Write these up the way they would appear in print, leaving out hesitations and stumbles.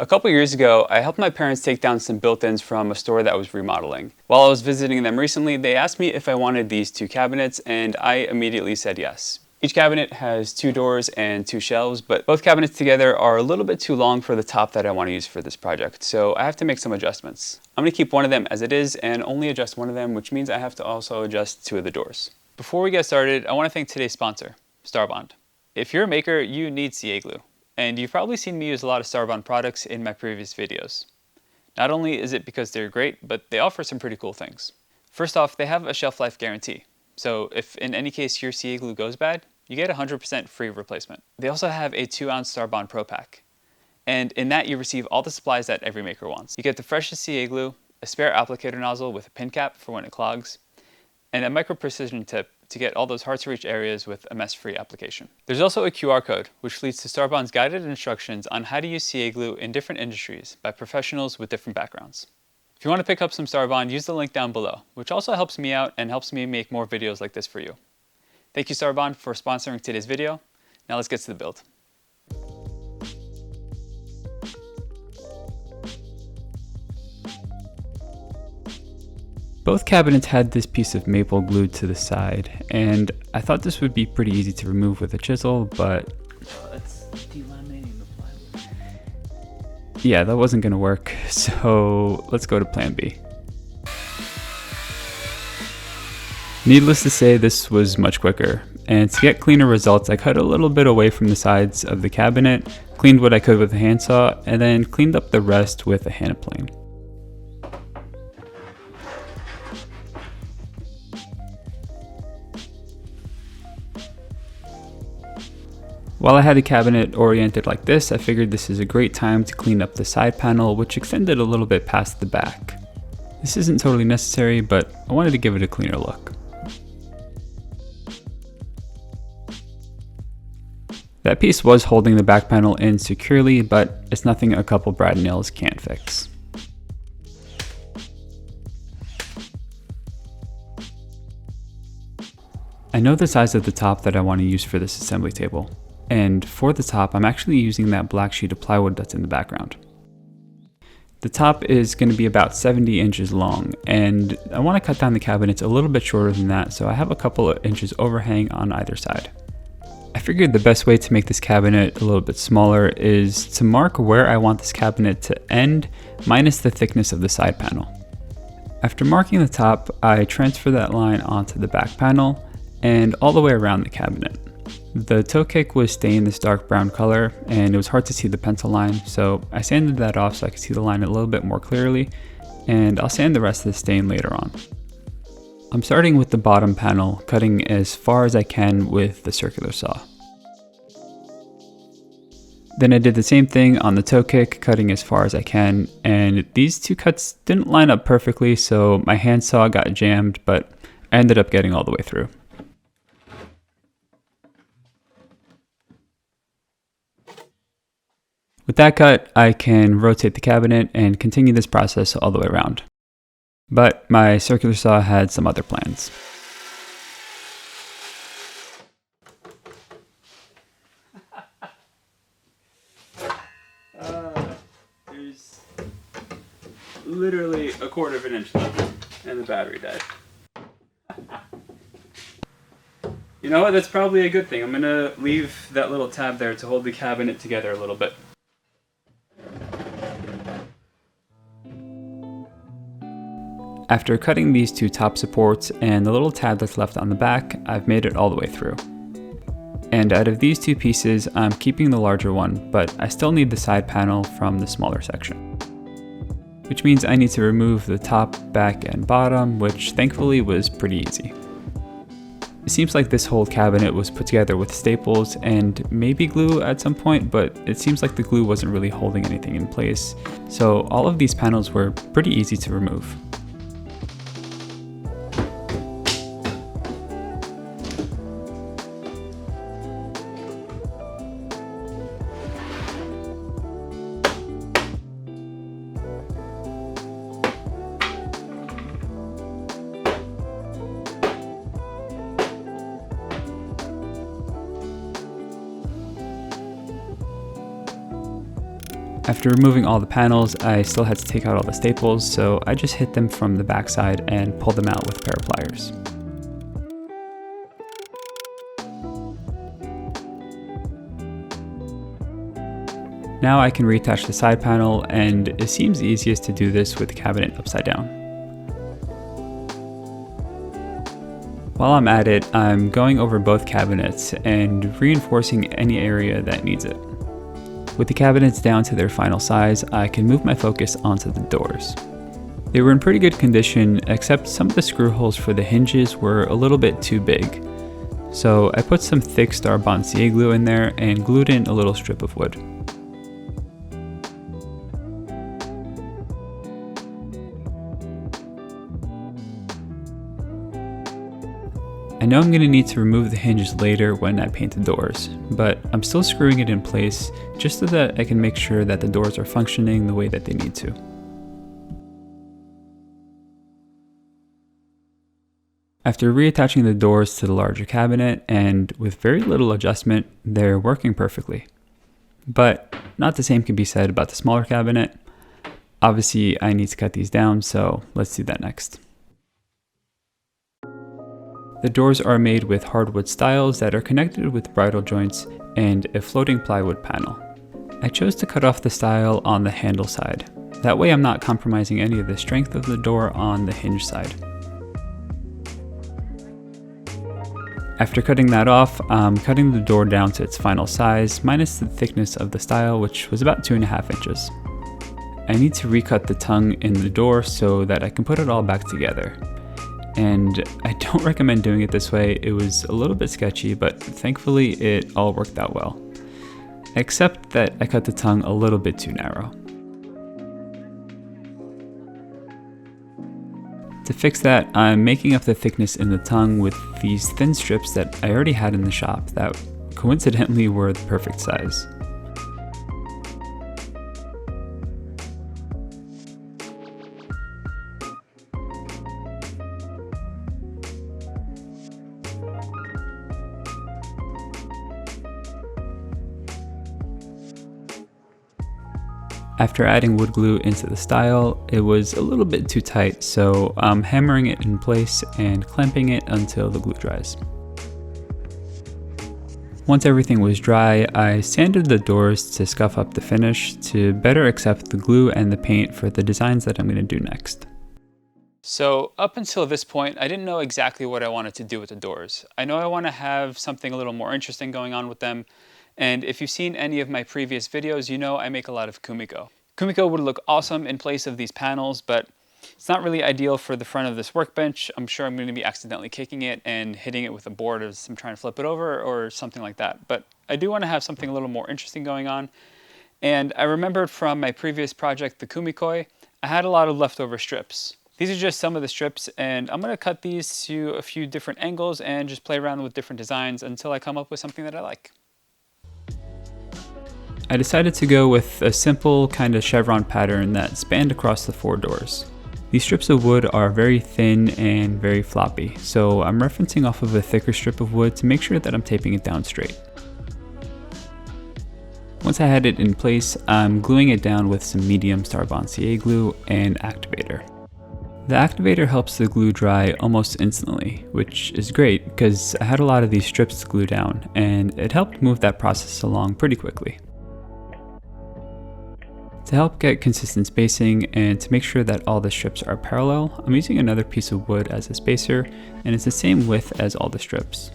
A couple years ago, I helped my parents take down some built-ins from a store that was remodeling. While I was visiting them recently, they asked me if I wanted these two cabinets, and I immediately said yes. Each cabinet has 2 doors and 2 shelves, but both cabinets together are a little bit too long for the top that I want to use for this project, so I have to make some adjustments. I'm going to keep one of them as it is and only adjust one of them, which means I have to also adjust 2 of the doors. Before we get started, I want to thank today's sponsor, Starbond. If you're a maker, you need CA glue. And you've probably seen me use a lot of Starbond products in my previous videos. Not only is it because they're great, but they offer some pretty cool things. First off, they have a shelf life guarantee. So if in any case your CA glue goes bad, you get 100% free replacement. They also have a 2-ounce Starbond Pro Pack. And in that you receive all the supplies that every maker wants. You get the freshest CA glue, a spare applicator nozzle with a pin cap for when it clogs, and a micro precision tip to get all those hard to reach areas with a mess-free application. There's also a QR code, which leads to Starbond's guided instructions on how to use CA glue in different industries by professionals with different backgrounds. If you want to pick up some Starbond, use the link down below, which also helps me out and helps me make more videos like this for you. Thank you Starbond for sponsoring today's video. Now let's get to the build. Both cabinets had this piece of maple glued to the side, and I thought this would be pretty easy to remove with a chisel, but that's delaminating the plywood. Yeah, that wasn't going to work, so let's go to plan B. Needless to say, this was much quicker, and to get cleaner results, I cut a little bit away from the sides of the cabinet, cleaned what I could with a handsaw, and then cleaned up the rest with a hand plane. While I had the cabinet oriented like this, I figured this is a great time to clean up the side panel, which extended a little bit past the back. This isn't totally necessary, but I wanted to give it a cleaner look. That piece was holding the back panel in securely, but it's nothing a couple brad nails can't fix. I know the size of the top that I want to use for this assembly table. And for the top, I'm actually using that black sheet of plywood that's in the background. The top is going to be about 70 inches long, and I want to cut down the cabinets a little bit shorter than that, so I have a couple of inches overhang on either side. I figured the best way to make this cabinet a little bit smaller is to mark where I want this cabinet to end, minus the thickness of the side panel. After marking the top, I transfer that line onto the back panel and all the way around the cabinet. The toe kick was stained this dark brown color, and it was hard to see the pencil line, so I sanded that off so I could see the line a little bit more clearly, and I'll sand the rest of the stain later on. I'm starting with the bottom panel, cutting as far as I can with the circular saw. Then I did the same thing on the toe kick, cutting as far as I can, and these two cuts didn't line up perfectly, so my handsaw got jammed, but I ended up getting all the way through. With that cut, I can rotate the cabinet and continue this process all the way around. But my circular saw had some other plans. There's literally 1/4 of an inch left, and the battery died. You know what, that's probably a good thing. I'm gonna leave that little tab there to hold the cabinet together a little bit. After cutting these two top supports and the little tab that's left on the back, I've made it all the way through. And out of these two pieces, I'm keeping the larger one, but I still need the side panel from the smaller section. Which means I need to remove the top, back, and bottom, which thankfully was pretty easy. It seems like this whole cabinet was put together with staples and maybe glue at some point, but it seems like the glue wasn't really holding anything in place, so all of these panels were pretty easy to remove. After removing all the panels, I still had to take out all the staples, so I just hit them from the backside and pulled them out with a pair of pliers. Now I can reattach the side panel, and it seems easiest to do this with the cabinet upside down. While I'm at it, I'm going over both cabinets and reinforcing any area that needs it. With the cabinets down to their final size, I can move my focus onto the doors. They were in pretty good condition, except some of the screw holes for the hinges were a little bit too big. So I put some thick Bonsier glue in there and glued in a little strip of wood. I know I'm going to need to remove the hinges later when I paint the doors, but I'm still screwing it in place just so that I can make sure that the doors are functioning the way that they need to. After reattaching the doors to the larger cabinet, and with very little adjustment, they're working perfectly. But not the same can be said about the smaller cabinet. Obviously, I need to cut these down, so let's do that next. The doors are made with hardwood stiles that are connected with bridle joints and a floating plywood panel. I chose to cut off the stile on the handle side. That way I'm not compromising any of the strength of the door on the hinge side. After cutting that off, I'm cutting the door down to its final size, minus the thickness of the stile, which was about 2.5 inches. I need to recut the tongue in the door so that I can put it all back together. And I don't recommend doing it this way. It was a little bit sketchy, but thankfully it all worked out well. Except that I cut the tongue a little bit too narrow. To fix that, I'm making up the thickness in the tongue with these thin strips that I already had in the shop that coincidentally were the perfect size. After adding wood glue into the stile, it was a little bit too tight, so I'm hammering it in place and clamping it until the glue dries. Once everything was dry, I sanded the doors to scuff up the finish to better accept the glue and the paint for the designs that I'm going to do next. So up until this point, I didn't know exactly what I wanted to do with the doors. I know I want to have something a little more interesting going on with them. And if you've seen any of my previous videos, you know I make a lot of kumiko. Kumiko would look awesome in place of these panels, but it's not really ideal for the front of this workbench. I'm sure I'm going to be accidentally kicking it and hitting it with a board as I'm trying to flip it over or something like that. But I do want to have something a little more interesting going on. And I remembered from my previous project, the kumikoi, I had a lot of leftover strips. These are just some of the strips, and I'm going to cut these to a few different angles and just play around with different designs until I come up with something that I like. I decided to go with a simple kind of chevron pattern that spanned across the 4 doors. These strips of wood are very thin and very floppy, so I'm referencing off of a thicker strip of wood to make sure that I'm taping it down straight. Once I had it in place, I'm gluing it down with some medium Bonsier glue and activator. The activator helps the glue dry almost instantly, which is great because I had a lot of these strips to glue down, and it helped move that process along pretty quickly. To help get consistent spacing and to make sure that all the strips are parallel, I'm using another piece of wood as a spacer, and it's the same width as all the strips.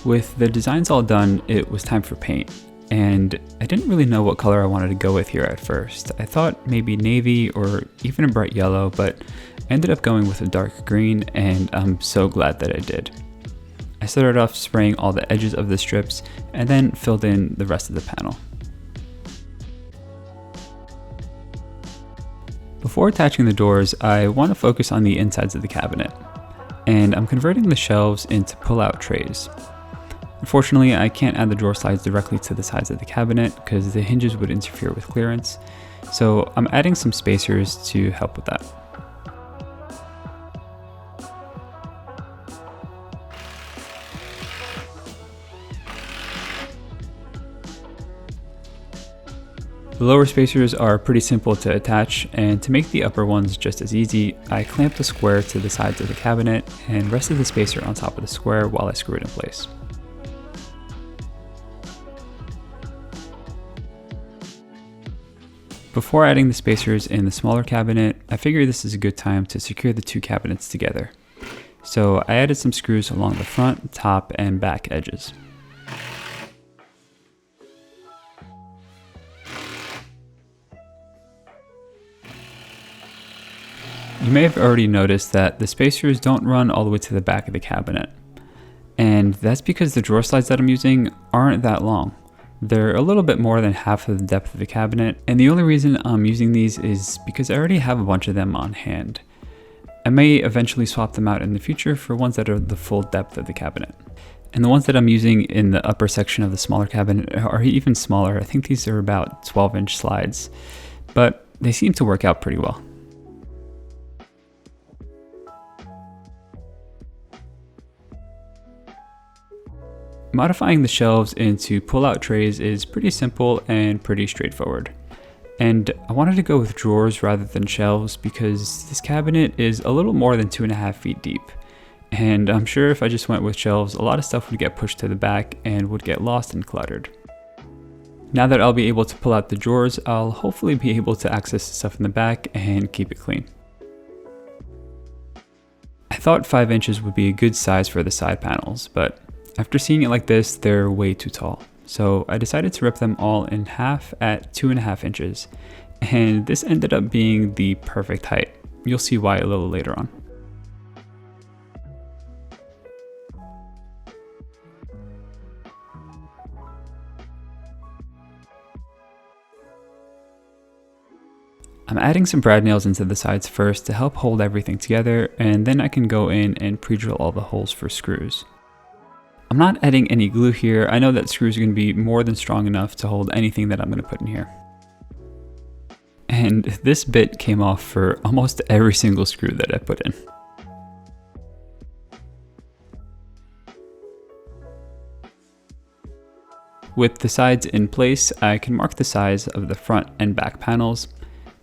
With the designs all done, it was time for paint. And I didn't really know what color I wanted to go with here at first. I thought maybe navy or even a bright yellow, but I ended up going with a dark green, and I'm so glad that I did. I started off spraying all the edges of the strips and then filled in the rest of the panel. Before attaching the doors, I want to focus on the insides of the cabinet, and I'm converting the shelves into pull-out trays. Unfortunately, I can't add the drawer slides directly to the sides of the cabinet because the hinges would interfere with clearance, so I'm adding some spacers to help with that. The lower spacers are pretty simple to attach, and to make the upper ones just as easy, I clamped the square to the sides of the cabinet and rested the spacer on top of the square while I screw it in place. Before adding the spacers in the smaller cabinet, I figured this is a good time to secure the two cabinets together. So I added some screws along the front, top, and back edges. You may have already noticed that the spacers don't run all the way to the back of the cabinet. And that's because the drawer slides that I'm using aren't that long. They're a little bit more than half of the depth of the cabinet, and the only reason I'm using these is because I already have a bunch of them on hand. I may eventually swap them out in the future for ones that are the full depth of the cabinet. And the ones that I'm using in the upper section of the smaller cabinet are even smaller. I think these are about 12-inch slides, but they seem to work out pretty well. Modifying the shelves into pull-out trays is pretty simple and pretty straightforward. And I wanted to go with drawers rather than shelves because this cabinet is a little more than 2.5 feet deep. And I'm sure if I just went with shelves, a lot of stuff would get pushed to the back and would get lost and cluttered. Now that I'll be able to pull out the drawers, I'll hopefully be able to access the stuff in the back and keep it clean. I thought 5 inches would be a good size for the side panels, but after seeing it like this, they're way too tall. So I decided to rip them all in half at 2.5 inches. And this ended up being the perfect height. You'll see why a little later on. I'm adding some brad nails into the sides first to help hold everything together, and then I can go in and pre-drill all the holes for screws. I'm not adding any glue here. I know that screws are going to be more than strong enough to hold anything that I'm going to put in here. And this bit came off for almost every single screw that I put in. With the sides in place, I can mark the size of the front and back panels,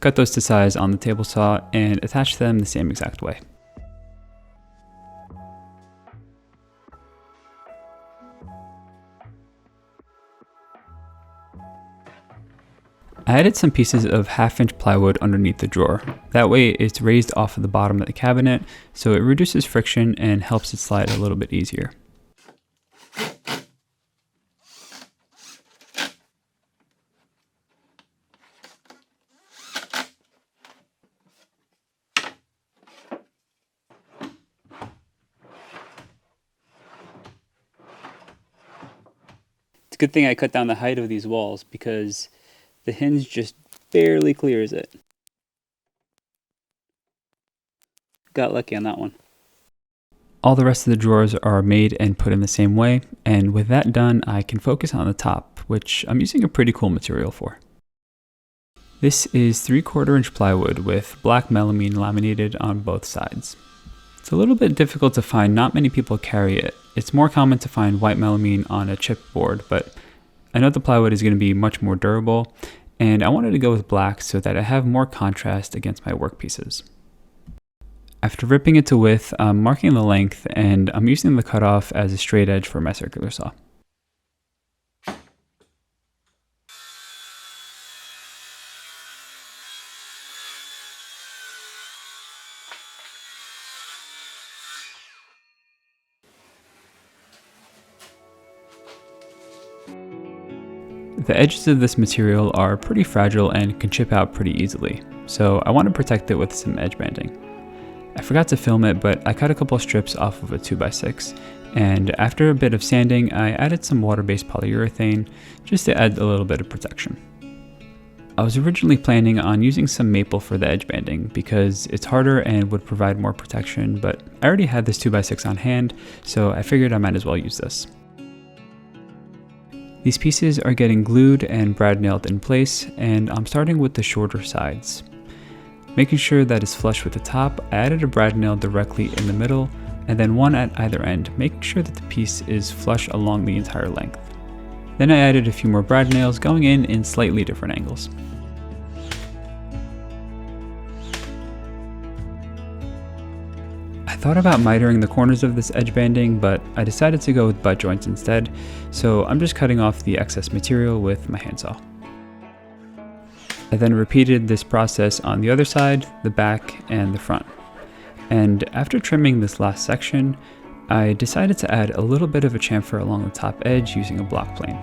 cut those to size on the table saw, and attach them the same exact way. I added some pieces of 1/2-inch plywood underneath the drawer. That way it's raised off of the bottom of the cabinet, so it reduces friction and helps it slide a little bit easier. It's a good thing I cut down the height of these walls because the hinge just barely clears it. Got lucky on that one. All the rest of the drawers are made and put in the same way, and with that done, I can focus on the top, which I'm using a pretty cool material for. This is 3/4-inch plywood with black melamine laminated on both sides. It's a little bit difficult to find, not many people carry it. It's more common to find white melamine on a chipboard, but I know the plywood is going to be much more durable, and I wanted to go with black so that I have more contrast against my workpieces. After ripping it to width, I'm marking the length, and I'm using the cutoff as a straight edge for my circular saw. The edges of this material are pretty fragile and can chip out pretty easily, so I want to protect it with some edge banding. I forgot to film it, but I cut a couple strips off of a 2x6, and after a bit of sanding, I added some water-based polyurethane just to add a little bit of protection. I was originally planning on using some maple for the edge banding because it's harder and would provide more protection, but I already had this 2x6 on hand, so I figured I might as well use this. These pieces are getting glued and brad nailed in place, and I'm starting with the shorter sides. Making sure that it's flush with the top, I added a brad nail directly in the middle, and then one at either end, making sure that the piece is flush along the entire length. Then I added a few more brad nails going in slightly different angles. I thought about mitering the corners of this edge banding, but I decided to go with butt joints instead, so I'm just cutting off the excess material with my handsaw. I then repeated this process on the other side, the back, and the front. And after trimming this last section, I decided to add a little bit of a chamfer along the top edge using a block plane.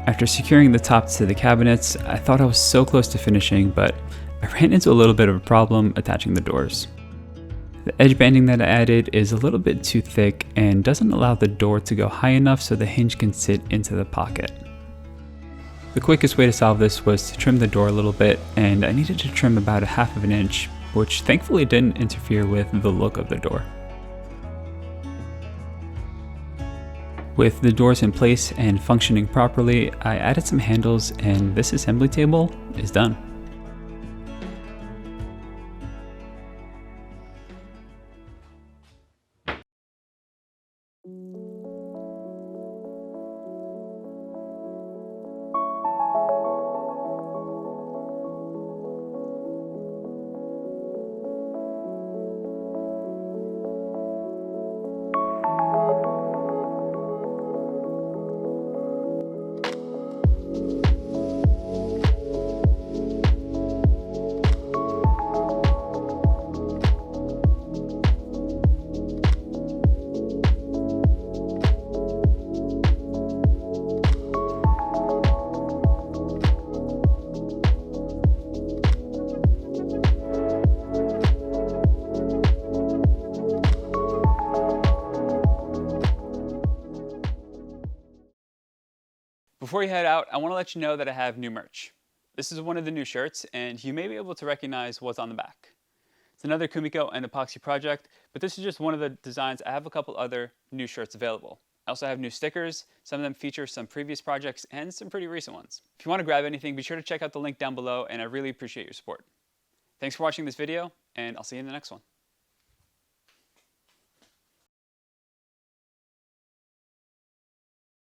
After securing the tops to the cabinets, I thought I was so close to finishing, but I ran into a little bit of a problem attaching the doors. The edge banding that I added is a little bit too thick and doesn't allow the door to go high enough so the hinge can sit into the pocket. The quickest way to solve this was to trim the door a little bit, and I needed to trim about 1/2 of an inch, which thankfully didn't interfere with the look of the door. With the doors in place and functioning properly, I added some handles and this assembly table is done. Before you head out, I want to let you know that I have new merch. This is one of the new shirts, and you may be able to recognize what's on the back. It's another Kumiko and epoxy project, but this is just one of the designs. I have a couple other new shirts available. I also have new stickers. Some of them feature some previous projects and some pretty recent ones. If you want to grab anything, be sure to check out the link down below, and I really appreciate your support. Thanks for watching this video, and I'll see you in the next one.